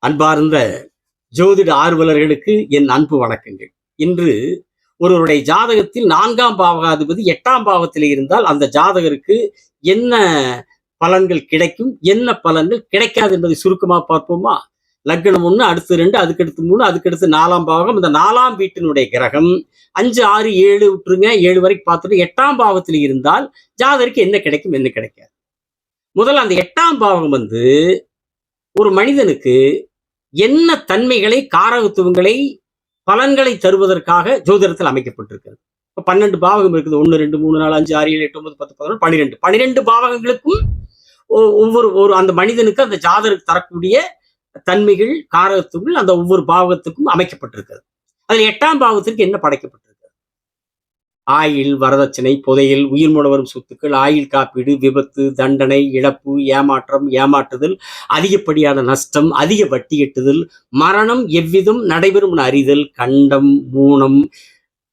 அன்பார்ந்த ஜோதிட ஆர்வலர்களுக்கு என் அன்பு வணக்கங்கள். இன்று ஒருவருடைய ஜாதகத்தில் 4ஆம் பாவகாதிபதி 8ஆம் பாவத்தில் இருந்தால் அந்த ஜாதகருக்கு என்ன பலன்கள் கிடைக்கும், என்ன பலன்கள் கிடைக்காது என்பதை சுருக்கமாக பார்ப்போமா? லக்னம் 1, அடுத்து 2, அதுக்கடுத்து 3, அதுக்கடுத்து 4ஆம் பாவகம். இந்த 4ஆம் வீட்டினுடைய கிரகம் 5, 6, 7 விட்டுருங்க, 7 வரைக்கும் பார்த்துட்டு 8ஆம் பாவத்தில் இருந்தால் ஜாதகருக்கு என்ன கிடைக்கும், என்ன கிடைக்காது. முதல்ல அந்த 8ஆம் பாவகம் ஒரு மனிதனுக்கு என்ன தன்மைகளை, காரகத்துவங்களை, பலன்களை தருவதற்காக ஜோதிடத்தில் அமைக்கப்பட்டிருக்கிறது. இப்போ 12 பாவகம் இருக்குது. 1, 2, 3, 4, 5, 6, 7, 8, 9, 10, 11, 12 பாவகங்களுக்கும் ஒவ்வொரு அந்த மனிதனுக்கு அந்த ஜாதகருக்கு தரக்கூடிய தன்மைகள், காரகத்துவங்கள் அந்த ஒவ்வொரு பாவகத்துக்கும் அமைக்கப்பட்டிருக்கிறது. அதில் 8ஆம் பாவத்திற்கு என்ன படைக்கப்பட்டிருக்கிறது? ஆயில், வரதட்சணை, புதையல், உயிர் மூலம் வரும் சொத்துக்கள், ஆயில் காப்பீடு, விபத்து, தண்டனை, இழப்பு, ஏமாற்றம், ஏமாற்றுதல், அதிகப்படியான நஷ்டம், அதிக வட்டி கட்டுதல், மரணம் எவ்விதம் நடைபெறும் அறிதல், கண்டம், ஊனம்,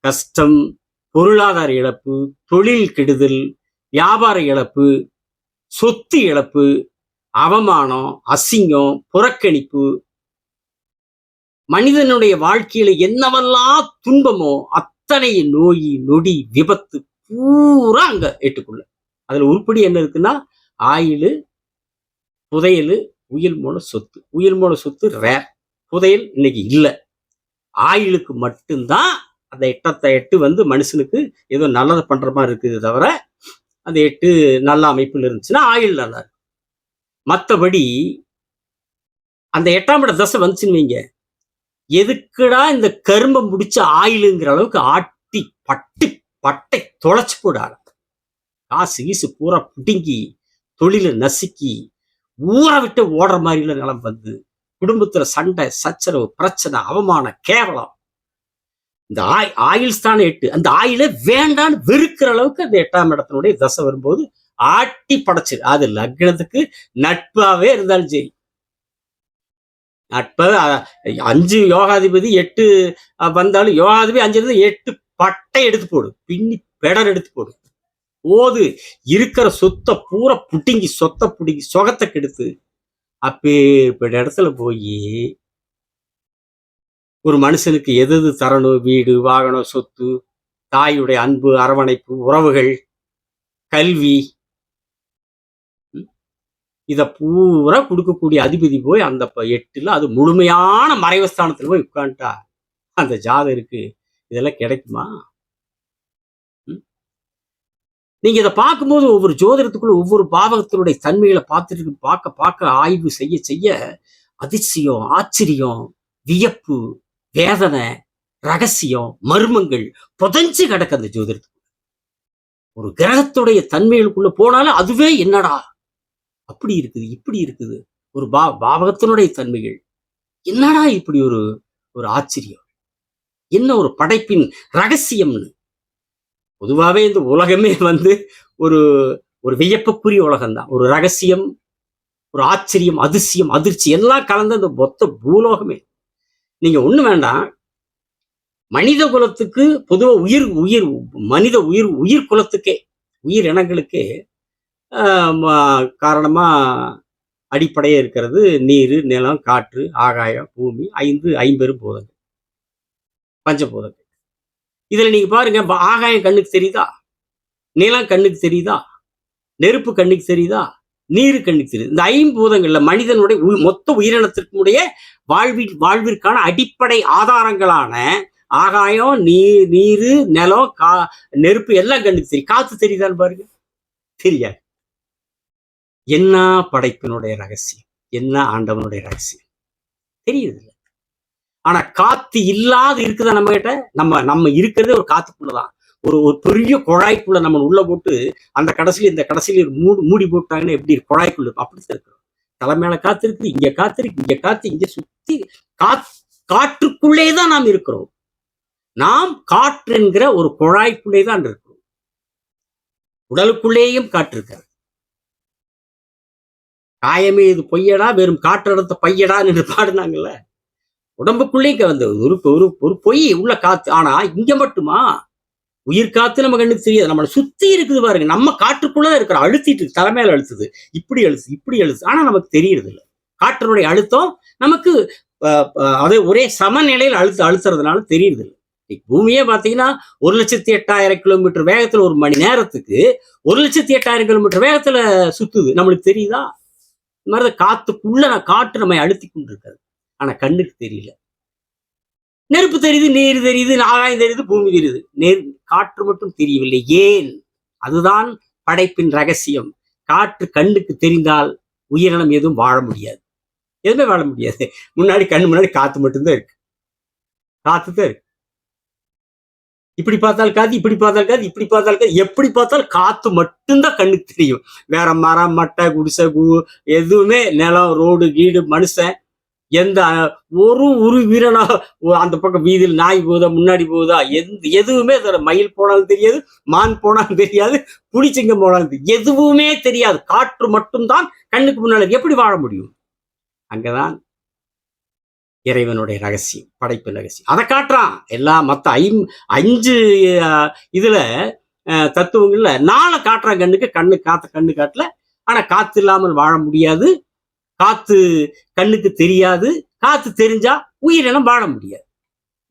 கஷ்டம், பொருளாதார இழப்பு, தொழில் கெடுதல், வியாபார இழப்பு, சொத்து இழப்பு, அவமானம், அசிங்கம், புறக்கணிப்பு, மனிதனுடைய வாழ்க்கையில என்னவெல்லாம் துன்பமோ அத்தனை நோய், நொடி, விபத்து பூரா அங்க 8க்குள்ள. அதுல உருப்படி என்ன இருக்குன்னா, ஆயிலு, புதையல், உயிர் மூல சொத்து. உயிர் மூல சொத்து ரேர், புதையல் இன்னைக்கு இல்லை. ஆயிலுக்கு மட்டும்தான் அந்த 8 மனுஷனுக்கு ஏதோ நல்லதை பண்ற மாதிரி இருக்குது தவிர, அந்த 8 நல்ல அமைப்பில் இருந்துச்சுன்னா ஆயில் நல்லா இருக்கு. மற்றபடி அந்த 8ஆம் இட தசை வந்துச்சுன்னு வைங்க, எதுக்குடா இந்த கரும்பை முடிச்ச ஆயிலுங்கிற அளவுக்கு ஆட்டி பட்டை தொலைச்சு போடாது. காசு கீசு பூரா பிடுங்கி, தொழில நசுக்கி, ஊரை விட்டு ஓடுற மாதிரில நிலம் குடும்பத்துல சண்டை, சச்சரவு, பிரச்சனை, அவமானம், கேவலம். இந்த ஆயில் ஸ்தானம் 8, அந்த ஆயில வேண்டான்னு வெறுக்கிற அளவுக்கு அந்த 8ஆம் இடத்தினுடைய தசை வரும்போது ஆட்டி படைச்சு. அது லக்னத்துக்கு நட்பாவே இருந்தாலும் சரி. நட்ப 5 யோகாதிபதி 8 வந்தாலும் யோகாதிபதி 5 8 பட்டை எடுத்து போடு, பின்னி பெடர் எடுத்து போடு. போது இருக்கிற சொத்தை பூரா புட்டிங்கி, சொகத்தை கெடுத்து அப்பேற்பட்ட இடத்துல போய் ஒரு மனுஷனுக்கு எது தரணும், வீடு, வாகனம், சொத்து, தாயுடைய அன்பு, அரவணைப்பு, உறவுகள், கல்வி, இதை பூரா கொடுக்கக்கூடிய அதிபதி போய் அந்த 8ல் அது முழுமையான மறைவஸ்தானத்தில் போய் உட்காந்துட்டா அந்த ஜாதகருக்கு இதெல்லாம் கிடைக்குமா? நீங்க இதை பார்க்கும்போது ஒவ்வொரு ஜோதிடத்துக்குள்ள ஒவ்வொரு பாவகத்தினுடைய தன்மைகளை பார்க்க ஆய்வு செய்ய அதிசயம், ஆச்சரியம், வியப்பு, வேதனை, ரகசியம், மர்மங்கள் புதைஞ்சு கிடக்கு அந்த ஜோதிடத்துக்கு. ஒரு கிரகத்துடைய தன்மைகளுக்குள்ள போனாலும் அதுவே என்னடா அப்படி இருக்குது, இப்படி இருக்குது. ஒரு பாவகத்தினுடைய தன்மைகள் என்னடா இப்படி ஒரு ஆச்சரியம், என்ன ஒரு படைப்பின் ரகசியம்னு. பொதுவாகவே இந்த உலகமே ஒரு ஒரு வியப்புக்குரிய உலகம்தான். ஒரு ரகசியம், ஒரு ஆச்சரியம், அதிசயம், அதிர்ச்சி எல்லாம் கலந்த அந்த மொத்த பூலோகமே. நீங்க ஒண்ணு வேண்டாம், மனித குலத்துக்கு பொதுவாக மனித உயிர் குலத்துக்கே, உயிர் இனங்களுக்கே காரணமா அடிப்படையே இருக்கிறது நீர், நிலம், காற்று, ஆகாயம், பூமி, 5 ஐம்பெரும் பூதங்கள், பஞ்சபூதங்கள். இதுல நீங்க பாருங்க, ஆகாயம் கண்ணுக்கு தெரியுதா? நிலம் கண்ணுக்கு தெரியுதா? நெருப்பு கண்ணுக்கு தெரியுதா? நீர் கண்ணுக்கு தெரியுது. இந்த 5 பூதங்கள்ல மனிதனுடைய மொத்த உயிரினத்திற்குடைய வாழ்விற்கான அடிப்படை ஆதாரங்களான ஆகாயம், நீர், நிலம், நெருப்பு எல்லாம் கண்ணுக்கு தெரியும். காத்து தெரியுதான்னு பாருங்க, தெரியாது. என்ன படைப்பினுடைய ரகசியம், என்ன ஆண்டவனுடைய ரகசியம் தெரியுது. ஆனா காத்து இல்லாத இருக்குதா நம்ம கிட்ட? நம்ம இருக்கிறதே ஒரு காத்துக்குள்ளதான். ஒரு பெரிய குழாய்க்குள்ள நம்ம உள்ள போட்டு அந்த கடைசியில இந்த கடைசியில மூடி போட்டாங்கன்னா எப்படி குழாய்க்குள்ள அப்படித்தான் இருக்கிறோம். தலைமையில காத்து இருக்குது, இங்க காத்து இருக்கு, இங்க காத்து, இங்க சுத்தி காற்றுக்குள்ளேதான் நாம் இருக்கிறோம். நாம் காற்று என்கிற ஒரு குழாய்க்குள்ளேதான் இருக்கிறோம். உடலுக்குள்ளேயும் காற்று இருக்காது. காயமே இது பொய்யடா, வெறும் காற்றடத்த பையடா என்று பாடுனாங்கல்ல. உடம்புக்குள்ளே ஒரு பொய் உள்ள காத்து. ஆனா இங்க மட்டுமா உயிர் காத்து நம்ம கண்ணுக்கு தெரியாது. நம்மளை சுத்தி இருக்குது பாருங்க, நம்ம காற்றுக்குள்ளதான் இருக்கிறோம். அழுத்திட்டு தலைமையில அழுத்துது, இப்படி அழுத்து, இப்படி அழுத்து. ஆனா நமக்கு தெரியறது இல்லை. காற்றினுடைய அழுத்தம் நமக்கு அது ஒரே சமநிலையில் அழுத்துறதுனால தெரியுது. பூமியே பாத்தீங்கன்னா 1,08,000 கிலோமீட்டர் வேகத்துல ஒரு மணி நேரத்துக்கு 1,08,000 கிலோமீட்டர் வேகத்துல சுத்துது. நம்மளுக்கு தெரியுதா? இந்த மாதிரி காத்துக்குள்ள காற்று நம்மை அழுத்தி கொண்டிருக்காது. ஆனா கண்ணுக்கு தெரியல. நெருப்பு தெரியுது, நீர் தெரியுது, ஆகாயம் தெரியுது, பூமி தெரியுது. காற்று மட்டும் தெரியவில்லை. ஏன்? அதுதான் படைப்பின் ரகசியம். காற்று கண்ணுக்கு தெரிந்தால் உயிரினம் எதுவும் வாழ முடியாது. எதுவுமே வாழ முடியாது. கண்ணு முன்னாடி காத்து மட்டும்தான் இருக்கு. காத்து தான் இருக்கு. இப்படி பார்த்தால் காத்து, இப்படி பார்த்தால் காத்து, இப்படி பார்த்தால் காத்து, எப்படி பார்த்தாலும் காத்து மட்டும்தான் கண்ணுக்கு தெரியும். வேற மரம், மட்டை, குடிசை, எதுவுமே நிலம், ரோடு, கீடு, மனுஷன் எந்த ஒரு வீரனா அந்த பக்கம் வீதியில் நாய் போகுதா, முன்னாடி போகுதா, எதுவுமே மயில் போனாலும் தெரியாது, மான் போனாலும் தெரியாது, புலிச்சிங்கம் போனாலும் தெரியாது, எதுவுமே தெரியாது. காற்று மட்டும்தான் கண்ணுக்கு முன்னாடி. எப்படி வாழ முடியும்? அங்கதான் இறைவனுடைய ரகசியம், படைப்பு ரகசியம். அதை காட்டுறான். எல்லாம் மற்ற 5 இதுல தத்துவங்கள்ல 4 காட்டுறான் கண்ணுக்கு. கண்ணு காட்டல. ஆனா காத்து இல்லாமல் வாழ முடியாது. காத்து கண்ணுக்கு தெரியாது. காத்து தெரிஞ்சா உயிரினம் வாழ முடியாது.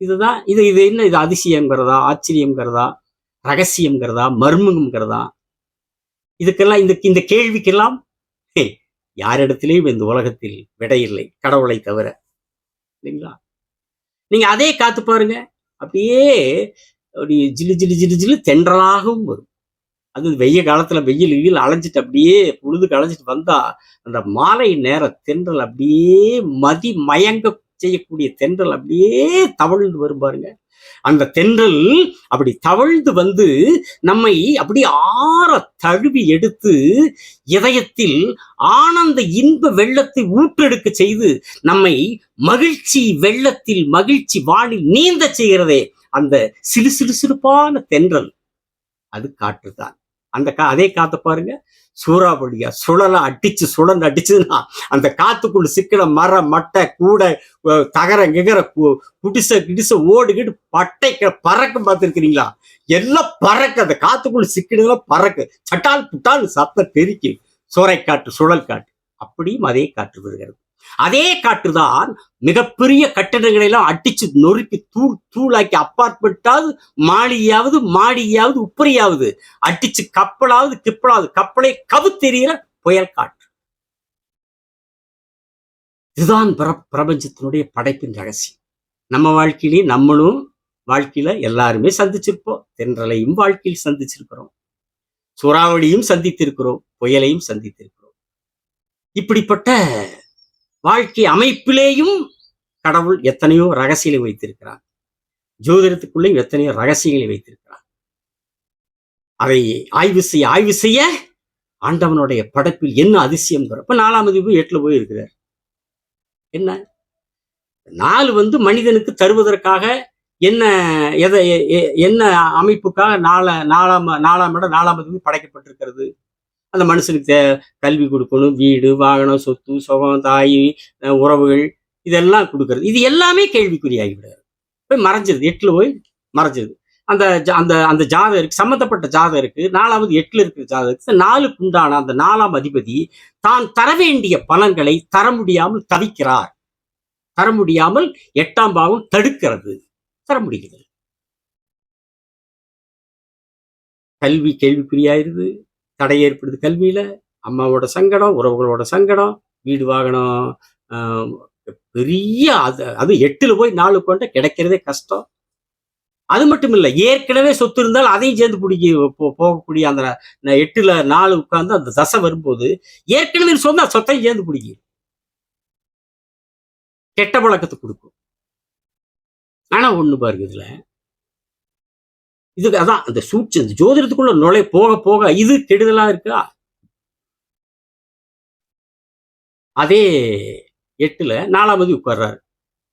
இதுதான் இது என்ன? இது அதிசயங்கிறதா, ஆச்சரியங்கிறதா, ரகசியங்கிறதா, மர்மங்கிறதா? இதுக்கெல்லாம் இந்த கேள்விக்கெல்லாம் யாரிடத்திலேயும் இந்த உலகத்தில் விடையில்லை, கடவுளை தவிர. இல்லைங்களா? நீங்க அதே காத்து பாருங்க, அப்படியே அப்படி ஜிலு ஜிலு ஜிலு ஜிலு தென்றலாகவும் வரும். அது வெய்ய காலத்துல வெயில் அலைஞ்சிட்டு அப்படியே பொழுதுக்கு அலைஞ்சிட்டு வந்தா அந்த மாலை நேர தென்றல் அப்படியே மயங்க செய்யக்கூடிய தென்றல் அப்படியே தவழ்ந்து வரும் பாருங்க. அந்த தென்றல் அப்படி தவழ்ந்து வந்து நம்மை அப்படி ஆற தழுவி எடுத்து இதயத்தில் ஆனந்த இன்ப வெள்ளத்தை ஊற்றெடுக்க செய்து நம்மை மகிழ்ச்சி வெள்ளத்தில், மகிழ்ச்சி வானில் நீந்த செய்கிறதே அந்த சிறு சிறு சிறுப்பான தென்றல். அது காற்றுதான். அதே காத்த பாருங்க, சூறாவளியா சுழல சுழந்து அடிச்சுன்னா அந்த காத்துக்குள்ள சிக்கிற மரம், மட்டை, கூடை, தகர கிகர, குடிசை ஓடுகிட்டு பட்டை பறக்கும். பார்த்துருக்கிறீங்களா? எல்லாம் பறக்கு. அந்த காத்துக்குள்ள சிக்கிடுதெல்லாம் பறக்கு. சட்டால் புட்டால் சத்தம் தெரிக்கு. சூறைக்காற்று, சுழல் காற்று. அப்படியும் அதே காற்று வருகிறது. அதே காற்றுதான் மிகப்பெரிய கட்டடங்களை எல்லாம் அடிச்சு நொறுக்கி தூளாக்கி அப்பார்ட்மெண்ட்டாவது, மாடியாவது, உப்பரியாவது அடிச்சு கிப்பலாவது கப்பலை கவுத்தெறிகிற புயல் காற்று. இதுதான் பிரபஞ்சத்தினுடைய படைப்பின் ரகசியம். நம்ம வாழ்க்கையிலேயே நம்மளும் வாழ்க்கையில எல்லாருமே சந்திச்சிருப்போம். தென்றலையும் வாழ்க்கையில் சந்திச்சிருக்கிறோம், சூறாவளியும் சந்தித்திருக்கிறோம், புயலையும் சந்தித்திருக்கிறோம். இப்படிப்பட்ட வாழ்க்கை அமைப்பிலேயும் கடவுள் எத்தனையோ ரகசியங்களை வைத்திருக்கிறார். ஜோதிடத்துக்குள்ளேயும் எத்தனையோ ரகசியங்களை வைத்திருக்கிறார். அதை ஆய்வு செய்ய ஆண்டவனுடைய படைப்பில் என்ன அதிசயம். இப்ப 4ஆம் அதிபதி 8ல போய் இருக்கிறார். என்ன 4 மனிதனுக்கு தருவதற்காக என்ன அமைப்புக்காக 4ஆம் இடம் 4ஆம் அதிபதி படைக்கப்பட்டிருக்கிறது. அந்த மனுஷனுக்கு கல்வி கொடுக்கணும், வீடு, வாகனம், சொத்து, சுகம், தாய், உறவுகள், இதெல்லாம் கொடுக்கறது. இது எல்லாமே கேள்விக்குறியாகிவிடாது. போய் மறைஞ்சிருது. 8ல போய் மறைஞ்சிருது. அந்த அந்த அந்த ஜாதகருக்கு, சம்பந்தப்பட்ட ஜாதகருக்கு, 4வது 8ல இருக்கிற ஜாதகருக்கு 4க்கு உண்டான அந்த 4ஆம் அதிபதி தான் தர வேண்டிய பலன்களை தர முடியாமல் தவிக்கிறார். தர முடியாமல் 8ஆம் பாவம் தடுக்கிறது. தர முடிகிறது. கல்வி கேள்விக்குறியாயிருது. தடை ஏற்படுது கல்வியில. அம்மாவோட சங்கடம், உறவுகளோட சங்கடம், வீடு, வாகனம், பெரிய அது 8ல போய் 4 கொண்ட கிடைக்கிறதே கஷ்டம். அது மட்டும் இல்ல, ஏற்கனவே சொத்து இருந்தால் அதையும் சேர்ந்து போகக்கூடிய அந்த 8ல 4 உட்கார்ந்து அந்த தசை வரும்போது ஏற்கனவே சொத்தையும் சேர்ந்து பிடிக்கும். கெட்ட பழக்கத்தை கொடுக்கும். ஆனா ஒண்ணு பாருங்க, இதுக்கு அதான் அந்த சூட்சம் ஜோதிடத்துக்குள்ள போக போக இது கெடுதலா இருக்கா? அதே 8ல 4ஆம் அதிபதி உட்கார்றாரு.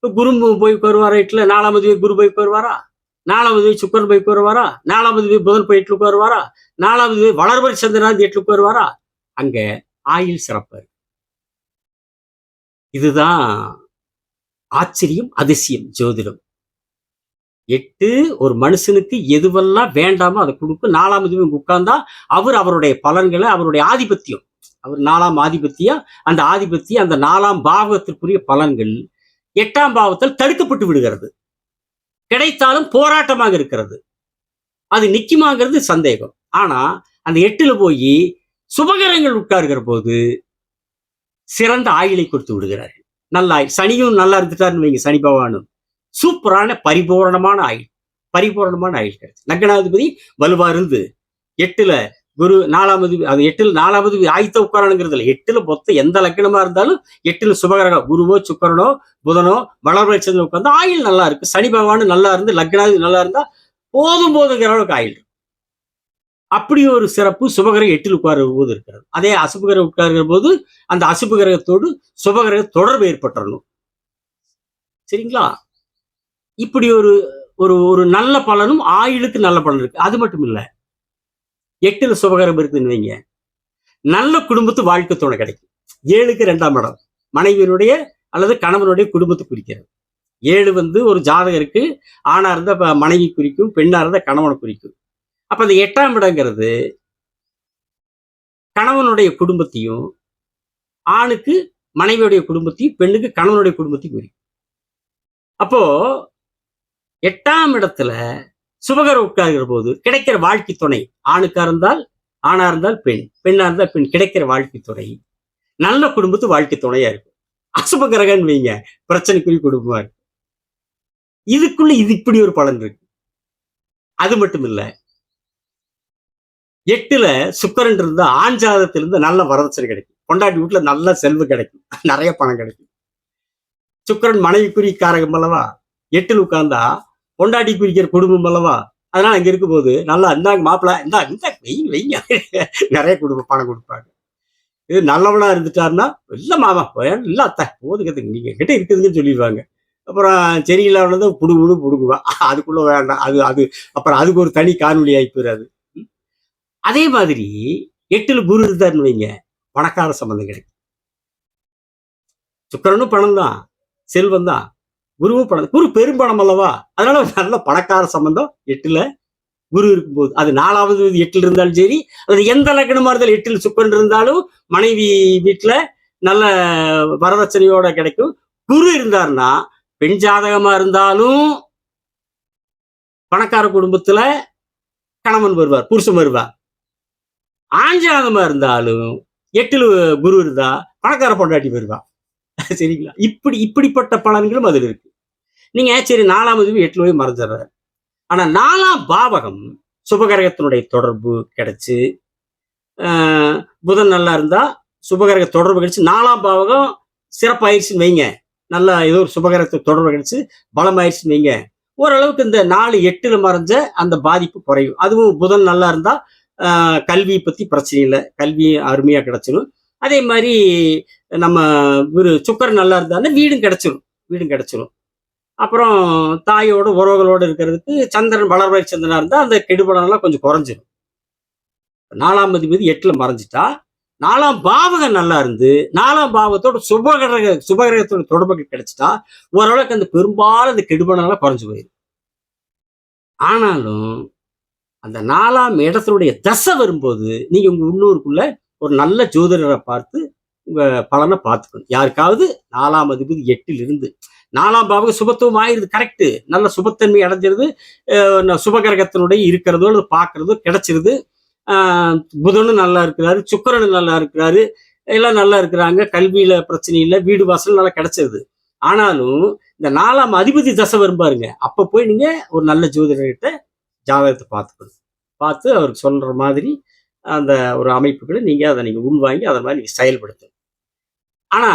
குரு போய் உட்காருவாரா? 8ல 4ஆம் அதிபதி குரு போய் உட்காருவாரா? 4ஆம் அதிபதி சுக்கிரன் போய் உட்காருவாரா? 4ஆம் அதிபதி புதன் போய் 8ல உட்காருவாரா? 4ஆம் அதிபதி வளர்வரி சந்திரன் 8ல உட்காருவாரா? அங்க ஆயுள் சிறப்பாரு. இதுதான் ஆச்சரியம், அதிசயம் ஜோதிடம். 8 ஒரு மனுஷனுக்கு எதுவெல்லாம் வேண்டாமோ அதை கொடுக்கும். 4ஆம் அதிபதி உட்கார்ந்தா அவருடைய பலன்களை, அவருடைய ஆதிபத்தியம், அவர் 4ஆம் ஆதிபத்தியம். அந்த ஆதிபத்தியம் அந்த 4ஆம் பாவகத்திற்குரிய பலன்கள் 8ஆம் பாவத்தில் தடுக்கப்பட்டு விடுகிறது. கிடைத்தாலும் போராட்டமாக இருக்கிறது. அது நிக்குமாங்கிறது சந்தேகம். ஆனா அந்த 8ல போய் சுபகிரகங்கள் உட்கார்கிற போது சிறந்த ஆயுளை கொடுத்து விடுகிறார்கள். நல்ல ஆயுள். சனியும் நல்லா இருந்துட்டாருன்னு வைங்க, சனி பகவானும் சூப்பரான பரிபூரணமான ஆயுள். பரிபூரணமான ஆயுள் கிடைச்சு. லக்னாதிபதி வலுவா இருந்து 8ல குரு 4ஆவது, அது 8ல 4ஆவது ஆயுத்த உட்காரணுங்கிறது இல்லை. 8ல மொத்தம் எந்த லக்னமா இருந்தாலும் 8ல சுபகிரகம் குருவோ சுக்கரனோ புதனோ வளர்வரை சேர்ந்து உட்கார்ந்து ஆயுள் நல்லா இருக்கு. சனி பகவானும் நல்லா இருந்து லக்னாதிபதி நல்லா இருந்தா போதும் போதுங்கிற அளவுக்கு ஆயுள். அப்படி ஒரு சிறப்பு சுபகிரகம் 8ல் உட்காருகிற போது இருக்கிறது. அதே அசுபகிரகம் உட்காருகிற போது அந்த அசுபகிரகத்தோடு சுபகிரக தொடர்பு ஏற்பட்டுறணும். சரிங்களா? இப்படி ஒரு ஒரு ஒரு நல்ல பலனும் ஆயுளுக்கு நல்ல பலன் இருக்கு. அது மட்டும் இல்ல, 8ல சுபகிரகம் இருக்குன்னு வைங்க, நல்ல குடும்பத்து வாழ்க்கை துணை கிடைக்கும். 7க்கு 2ஆம் இடம் மனைவியினுடைய அல்லது கணவனுடைய குடும்பத்தை குறிக்கிறது. 7 ஒரு ஜாதகருக்கு ஆணா இருந்தா மனைவி குறிக்கும், பெண்ணா இருந்தா கணவனை குறிக்கும். அப்ப அந்த 8ஆம் இடங்கிறது கணவனுடைய குடும்பத்தையும், ஆணுக்கு மனைவியுடைய குடும்பத்தையும், பெண்ணுக்கு கணவனுடைய குடும்பத்தையும் குறிக்கும். அப்போ 8ஆம் இடத்துல சுபகிரகம் உட்கார்கிற போது கிடைக்கிற வாழ்க்கை துணை, ஆணுக்கா இருந்தால் ஆணா இருந்தால் பெண், பெண்ணா இருந்தால் பெண், கிடைக்கிற வாழ்க்கை துணை நல்ல குடும்பத்து வாழ்க்கை துணையா இருக்கும். அசுபகிரகம்னு வைங்க, பிரச்சனைக்குரிய குடும்பமா இருக்கு. இதுக்குள்ள இது இப்படி ஒரு பலன் இருக்கு. அது மட்டும் இல்ல, 8ல சுக்கிரன் இருந்தா ஆண் ஜாதகத்திலிருந்து நல்ல வரதட்சணை கிடைக்கும். பொண்டாட்டி வீட்டுல நல்ல செல்வம் கிடைக்கும், நிறைய பணம் கிடைக்கும். சுக்கிரன் மனைவிக்குரிய காரகம் அல்லவா, 8ல் உட்கார்ந்தா பொண்டாட்டி குறிக்கிற குடும்பம் அல்லவா. அதனால அங்க இருக்கும் போது நல்லா இந்தாங்க மாப்பிள்ள, இந்தா இந்த வைங்க நிறைய குடும்பம் பணம் கொடுப்பாங்க. இது நல்லவனா இருந்துட்டாருன்னா, இல்ல மாமா இல்ல அத்தை போதுக்கிறதுக்கு நீங்க கிட்ட இருக்குதுன்னு சொல்லிடுவாங்க. அப்புறம் சரியில்லாத புடுகுன்னு புடுங்குவா. அதுக்குள்ள வேண்டாம், அது அது அப்புறம் அதுக்கு ஒரு தனி காணொலி ஆகி போயிடாது. அதே மாதிரி 8ல குரு இருந்தாருன்னு வைங்க, பணக்கார சம்பந்தம் கிடைக்கும். சுக்கிரனும் பணம் தான், செல்வம் தான். குருவும் பணம், குரு பெரும்பணம் அல்லவா. அதனால நல்ல பணக்கார சம்பந்தம் 8ல குரு இருக்கும்போது, அது 4ஆவது 8ல் இருந்தாலும் சரி, அல்லது எந்த லக்னமா இருந்தாலும் 8ல் சுக்கிரன் இருந்தாலும் மனைவி வீட்டுல நல்ல வரதட்சணையோட கிடைக்கும். குரு இருந்தாருன்னா பெண் ஜாதகமா இருந்தாலும் பணக்கார குடும்பத்துல கணவன் வருவார், புருஷன் வருவார். ஆண் ஜாதகமா இருந்தாலும் 8ல் குரு இருந்தா பணக்கார பொண்டாட்டி வருவா. சரிங்களா? இப்படிப்பட்ட பலன்களும் அதுல இருக்கு. நீங்க சரி 4ஆம் அதிபதி 8ல போய் மறைஞ்சிடுறாரு. ஆனா 4ஆம் பாவகம் சுபகிரகத்தினுடைய தொடர்பு கிடைச்சு, புதன் நல்லா இருந்தா சுபகிரக தொடர்பு கிடைச்சு 4ஆம் பாவகம் சிறப்பாயிருச்சுன்னு வைங்க, நல்லா ஏதோ ஒரு சுபகிரகத்தை தொடர்பு கிடைச்சு பலமாயிருச்சுன்னு வைங்க, ஓரளவுக்கு இந்த 4 8ல மறைஞ்ச அந்த பாதிப்பு குறையும். அதுவும் புதன் நல்லா இருந்தா கல்வியை பத்தி பிரச்சனை இல்லை, கல்வி அருமையா கிடைச்சிடும். அதே மாதிரி நம்ம சுக்கரன் நல்லா இருந்தாலும் வீடும் கிடைச்சிடும். அப்புறம் தாயோட உறவுகளோடு இருக்கிறதுக்கு சந்திரன் வளர்வரை சந்திரனா இருந்தா அந்த கெடுபடம்லாம் கொஞ்சம் குறைஞ்சிடும். 4ஆம் அதிபதி 8ல மறைஞ்சிட்டா 4ஆம் பாவகம் நல்லா இருந்து 4ஆம் பாவகத்தோட சுபகிரகத்தோட தொடர்புகள் கிடைச்சிட்டா ஓரளவுக்கு அந்த பெரும்பாலும் அந்த கெடுபடம்லாம் குறைஞ்சு போயிடும். ஆனாலும் அந்த 4ஆம் இடத்தினுடைய தசை வரும்போது நீங்க உங்க உள்ளூருக்குள்ள ஒரு நல்ல ஜோதிடரை பார்த்து உங்க பலனை பார்த்துக்கணும். யாருக்காவது 4ஆம் அதிபதி 8ல் இருந்து 4ஆம் பாவகம் சுபத்துவம் ஆயிருது, கரெக்ட், நல்ல சுபத்தன்மை அடைஞ்சிருது, சுபகிரகத்தினுடைய இருக்கிறதோ அல்லது பார்க்கறதோ கிடைச்சிருது. புதனும் நல்லா இருக்கிறாரு, சுக்கிரனும் நல்லா இருக்கிறாரு, எல்லாம் நல்லா இருக்கிறாங்க, கல்வியில பிரச்சனை இல்லை, வீடு வாசல் நல்லா கிடைச்சிருது. ஆனாலும் இந்த 4ஆம் அதிபதி தசை வரும் பாருங்க, அப்ப போய் நீங்க ஒரு நல்ல ஜோதிடர்கிட்ட ஜாதகத்தை பார்த்துக்கணும். பார்த்து அவருக்கு சொல்ற மாதிரி அந்த ஒரு அமைப்புகளை நீங்க உள்வாங்கி அதை மாதிரி நீங்க செயல்படுத்தணும். ஆனா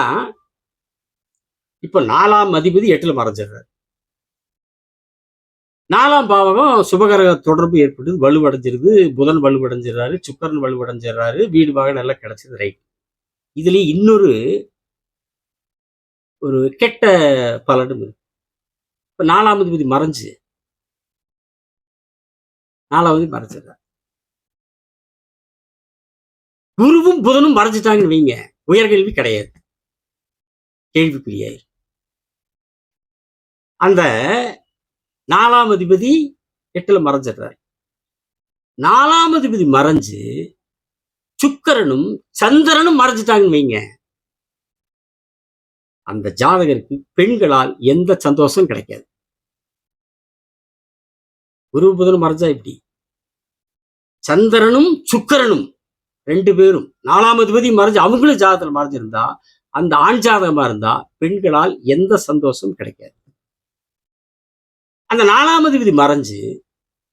இப்ப 4ஆம் அதிபதி 8ல மறைஞ்சிடுறாரு. 4ஆம் பாவகம் சுபகிரக தொடர்பு ஏற்பட்டு வலுவடைஞ்சிருது, புதன் வலுவடைஞ்சிடறாரு, சுக்கரன் வலுவடைஞ்சிடறாரு, வீடு பாகம் நல்லா கிடைச்சது, ரைட். இதுலயே இன்னொரு ஒரு கெட்ட பலனும் இருக்கு. இப்ப 4ஆம் அதிபதி மறைஞ்சு 4ஆவது மறைச்சிடுறாரு, குருவும் புதனும் மறைஞ்சிட்டாங்கன்னு வைங்க, உயர்கல்வி கிடையாது, கேள்விக்குரியாயிரு. அந்த 4ஆம் அதிபதி 8ல மறைஞ்சிடுறாரு. 4ஆம் அதிபதி மறைஞ்சு சுக்கிரனும் சந்திரனும் மறைஞ்சிட்டாங்கன்னு வைங்க, அந்த ஜாதகருக்கு பெண்களால் எந்த சந்தோஷம் கிடைக்காது. குரு புதனும் மறைஞ்சா எப்படி? சந்திரனும் சுக்கிரனும் 2 பேரும் 4ஆம் அதிபதி மறைஞ்சு அவங்களும் ஜாதகத்துல மறைஞ்சிருந்தா, அந்த ஆண் ஜாதகமா இருந்தா பெண்களால் எந்த சந்தோஷம் கிடைக்காது. அந்த 4ஆம் அதிபதி மறைஞ்சு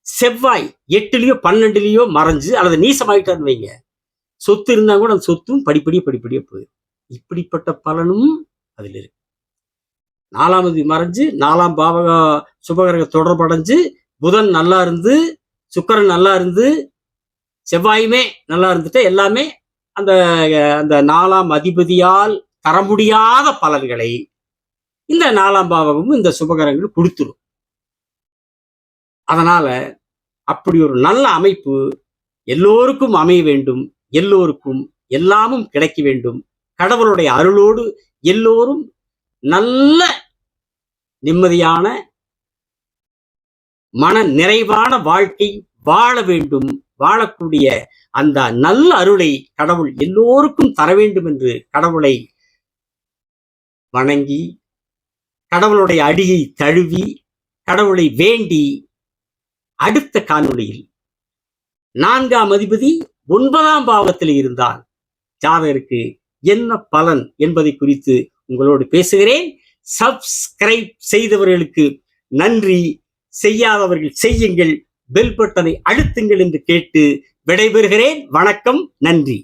செவ்வாய் 8லயோ 12லயோ மறைஞ்சு அல்லது நீசமாயிட்டான்னு வைங்க, சொத்து இருந்தா கூட அந்த சொத்தும் படிப்படியா போயிடும். இப்படிப்பட்ட பலனும் அதுல இருக்கு. 4ஆம் அதிபதி மறைஞ்சு 4ஆம் பாவக சுபகிரக தொடர்படைஞ்சு புதன் நல்லா இருந்து சுக்கிரன் நல்லா இருந்து செவ்வாயுமே நல்லா இருந்துட்டு எல்லாமே அந்த அந்த 4ஆம் அதிபதியால் தர முடியாத பலன்களை இந்த 4ஆம் பாவகமும் இந்த சுபகிரகங்கள் கொடுத்துரும். அதனால அப்படி ஒரு நல்ல அமைப்பு எல்லோருக்கும் அமைய வேண்டும், எல்லோருக்கும் எல்லாமும் கிடைக்க வேண்டும். கடவுளுடைய அருளோடு எல்லோரும் நல்ல நிம்மதியான மன நிறைவான வாழ்க்கை வாழ வேண்டும். வாழக்கூடிய அந்த நல்ல அருளை கடவுள் எல்லோருக்கும் தர வேண்டும் என்று கடவுளை வணங்கி, கடவுளுடைய அடியை தழுவி, கடவுளை வேண்டி, அடுத்த காணொளியில் 4ஆம் அதிபதி 9ஆம் பாவத்தில் இருந்தால் ஜாதகருக்கு என்ன பலன் என்பதை குறித்து உங்களோடு பேசுகிறேன். சப்ஸ்கிரைப் செய்தவர்களுக்கு நன்றி, செய்யாதவர்கள் செய்யுங்கள், பெல் பட்டனை அழுத்துங்கள் என்று கேட்டு விடைபெறுகிறேன். வணக்கம், நன்றி.